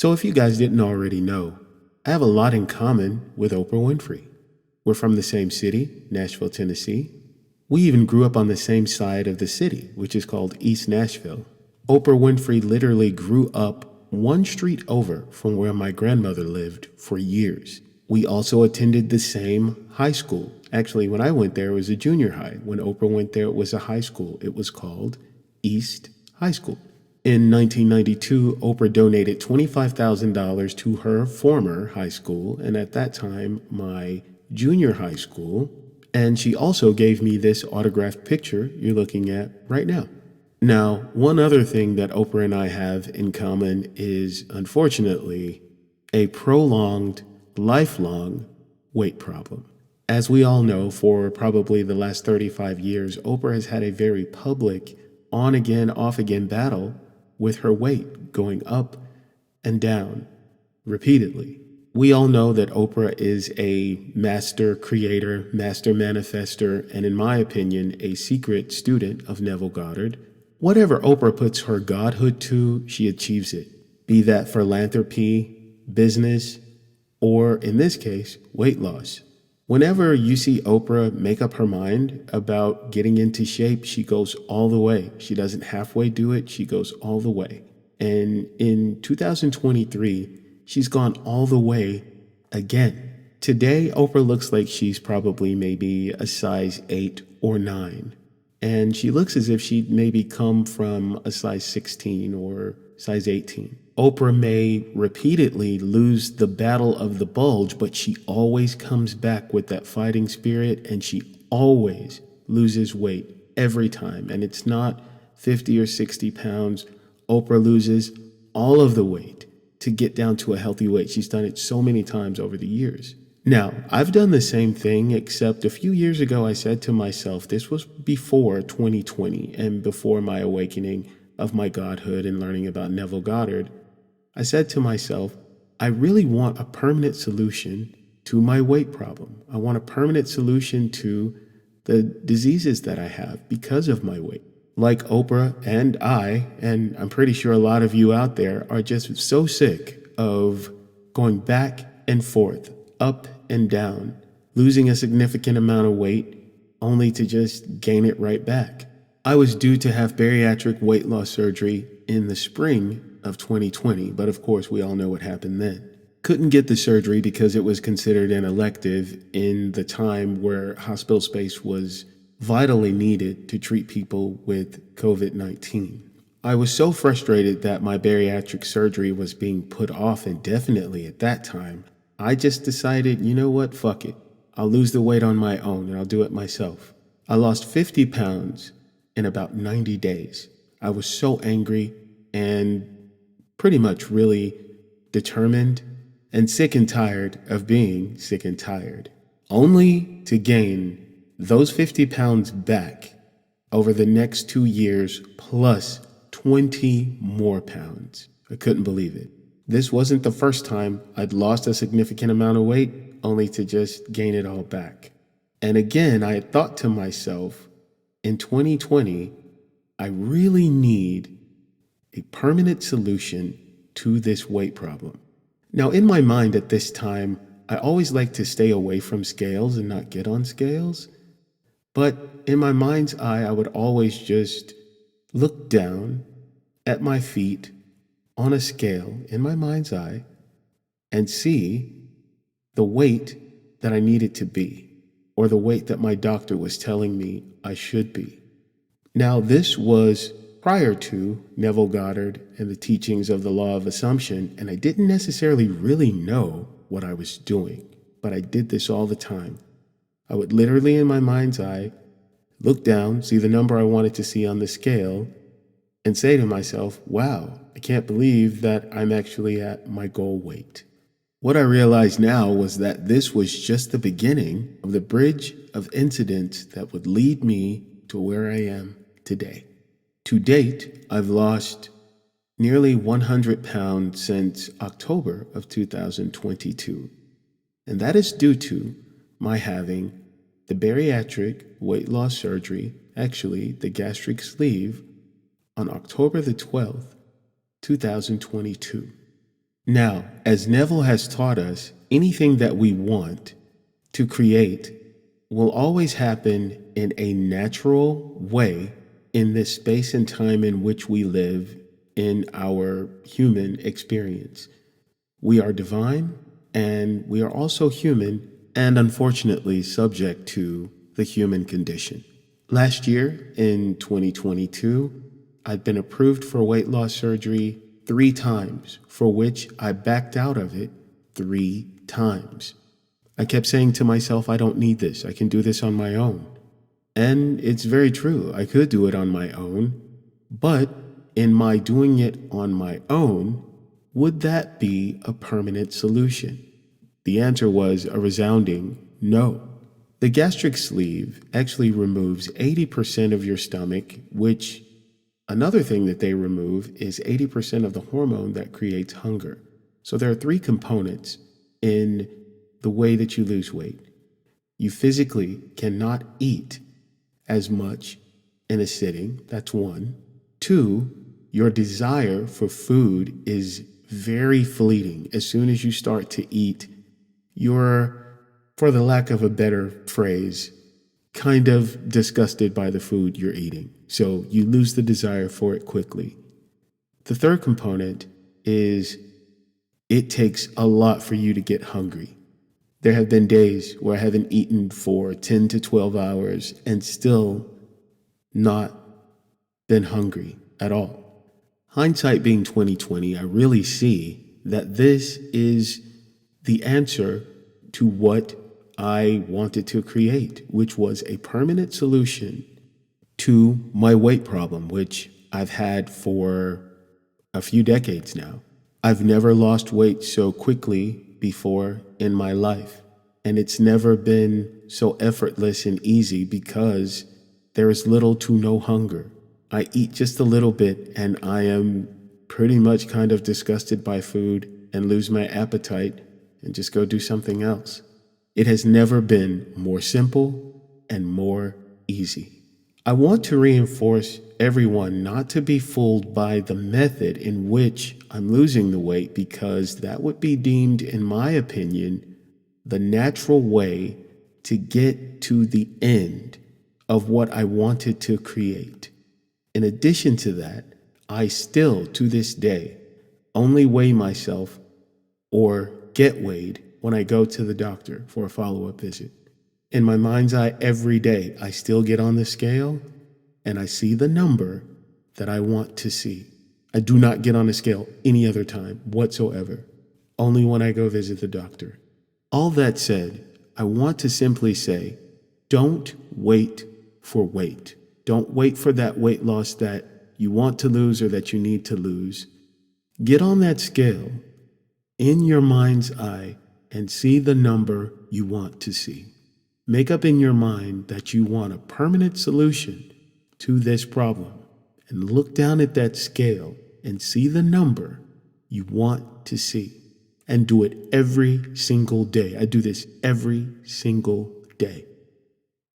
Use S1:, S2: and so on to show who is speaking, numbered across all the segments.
S1: So if you guys didn't already know, I have a lot in common with Oprah Winfrey. We're from the same city, Nashville, Tennessee. We even grew up on the same side of the city, which is called East Nashville. Oprah Winfrey literally grew up one street over from where my grandmother lived for years. We also attended the same high school. Actually, when I went there, it was a junior high. When Oprah went there, it was a high school. It was called East High School. In 1992, Oprah donated $25,000 to her former high school, and at that time, my junior high school. And she also gave me this autographed picture you're looking at right now. Now, one other thing that Oprah and I have in common is, unfortunately, a prolonged, lifelong weight problem. As we all know, for probably the last 35 years, Oprah has had a very public, on-again, off-again battle with her weight going up and down repeatedly. We all know that Oprah is a master creator, master manifester, and in my opinion, a secret student of Neville Goddard. Whatever Oprah puts her godhood to, she achieves it. Be that philanthropy, business, or in this case, weight loss. Whenever you see Oprah make up her mind about getting into shape, she goes all the way. She doesn't halfway do it, she goes all the way. And in 2023, she's gone all the way again. Today, Oprah looks like she's probably maybe a size 8 or 9. And she looks as if she'd maybe come from a size 16 or size 18. Oprah may repeatedly lose the battle of the bulge, but she always comes back with that fighting spirit, and she always loses weight every time. And it's not 50 or 60 pounds. Oprah loses all of the weight to get down to a healthy weight. She's done it so many times over the years. Now, I've done the same thing, except a few years ago I said to myself, this was before 2020 and before my awakening of my godhood and learning about Neville Goddard. I said to myself, I really want a permanent solution to my weight problem. I want a permanent solution to the diseases that I have because of my weight. Like Oprah and I'm pretty sure a lot of you out there are just so sick of going back and forth, up and down, losing a significant amount of weight only to just gain it right back. I was due to have bariatric weight loss surgery in the spring of 2020, but of course we all know what happened then. Couldn't get the surgery because it was considered an elective in the time where hospital space was vitally needed to treat people with COVID-19. I was so frustrated that my bariatric surgery was being put off indefinitely at that time. I just decided, you know what, fuck it. I'll lose the weight on my own and I'll do it myself. I lost 50 pounds in about 90 days. I was so angry and pretty much really determined and sick and tired of being sick and tired, only to gain those 50 pounds back over the next 2 years plus 20 more pounds. I couldn't believe it. This wasn't the first time I'd lost a significant amount of weight only to just gain it all back. And again, I had thought to myself, in 2020, I really need a permanent solution to this weight problem. Now, in my mind at this time, I always like to stay away from scales and not get on scales. But in my mind's eye, I would always just look down at my feet on a scale in my mind's eye and see the weight that I needed to be, or the weight that my doctor was telling me I should be. Now, this was prior to Neville Goddard and the teachings of the law of assumption, and I didn't necessarily really know what I was doing, but I did this all the time. I would literally, in my mind's eye, look down, see the number I wanted to see on the scale, and say to myself, wow, I can't believe that I'm actually at my goal weight. What I realized now was that this was just the beginning of the bridge of incidents that would lead me to where I am today. To date, I've lost nearly 100 pounds since October of 2022, and that is due to my having the bariatric weight loss surgery, actually the gastric sleeve, on October the 12th, 2022. Now, as Neville has taught us, anything that we want to create will always happen in a natural way in this space and time in which we live in our human experience. We are divine and we are also human and unfortunately subject to the human condition. Last year in 2022, I'd been approved for weight loss surgery 3 times, for which I backed out of it 3 times. I kept saying to myself, I don't need this. I can do this on my own. And it's very true. I could do it on my own. But in my doing it on my own, would that be a permanent solution? The answer was a resounding no. The gastric sleeve actually removes 80% of your stomach, which another thing that they remove is 80% of the hormone that creates hunger. So there are 3 components in the way that you lose weight. You physically cannot eat as much in a sitting. That's 1. 2, your desire for food is very fleeting. As soon as you start to eat, you're, for the lack of a better phrase, kind of disgusted by the food you're eating. So you lose the desire for it quickly. The 3rd component is it takes a lot for you to get hungry. There have been days where I haven't eaten for 10 to 12 hours and still not been hungry at all. Hindsight being 2020, I really see that this is the answer to what I wanted to create, which was a permanent solution to my weight problem, which I've had for a few decades now. I've never lost weight so quickly before in my life, and it's never been so effortless and easy because there is little to no hunger. I eat just a little bit and I am pretty much kind of disgusted by food and lose my appetite and just go do something else. It has never been more simple and more easy. I want to reinforce everyone not to be fooled by the method in which I'm losing the weight, because that would be deemed, in my opinion, the natural way to get to the end of what I wanted to create. In addition to that, I still, to this day, only weigh myself or get weighed when I go to the doctor for a follow-up visit. In my mind's eye, every day, I still get on the scale and I see the number that I want to see. I do not get on a scale any other time whatsoever, only when I go visit the doctor. All that said, I want to simply say, don't wait for weight. Don't wait for that weight loss that you want to lose or that you need to lose. Get on that scale in your mind's eye and see the number you want to see. Make up in your mind that you want a permanent solution to this problem, and look down at that scale and see the number you want to see, and do it every single day. I do this every single day.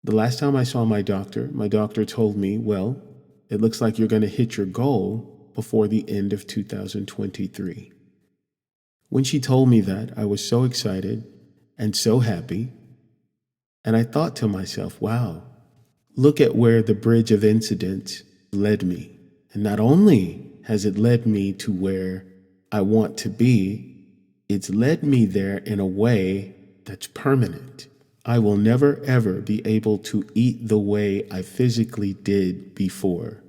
S1: The last time I saw my doctor told me, well, it looks like you're going to hit your goal before the end of 2023. When she told me that, I was so excited and so happy. And I thought to myself, wow, look at where the bridge of incidents led me. And not only has it led me to where I want to be, it's led me there in a way that's permanent. I will never ever be able to eat the way I physically did before.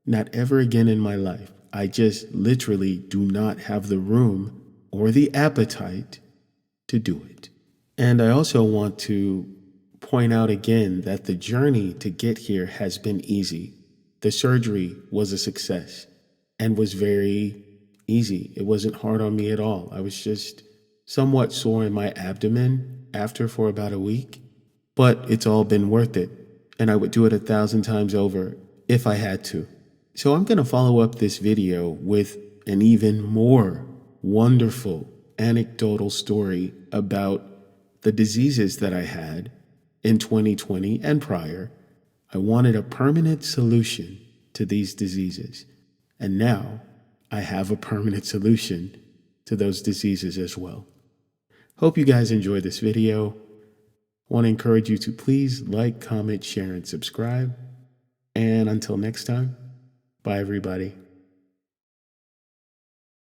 S1: Not ever again in my life. I just literally do not have the room or the appetite to do it. And I also want to point out again that the journey to get here has been easy. The surgery was a success and was very easy. It wasn't hard on me at all. I was just somewhat sore in my abdomen after for about a week, but it's all been worth it. And I would do it 1,000 times over if I had to. So I'm going to follow up this video with an even more wonderful anecdotal story about the diseases that I had in 2020 and prior. I wanted a permanent solution to these diseases. And now I have a permanent solution to those diseases as well. Hope you guys enjoyed this video. Want to encourage you to please like, comment, share, and subscribe. And until next time, bye everybody.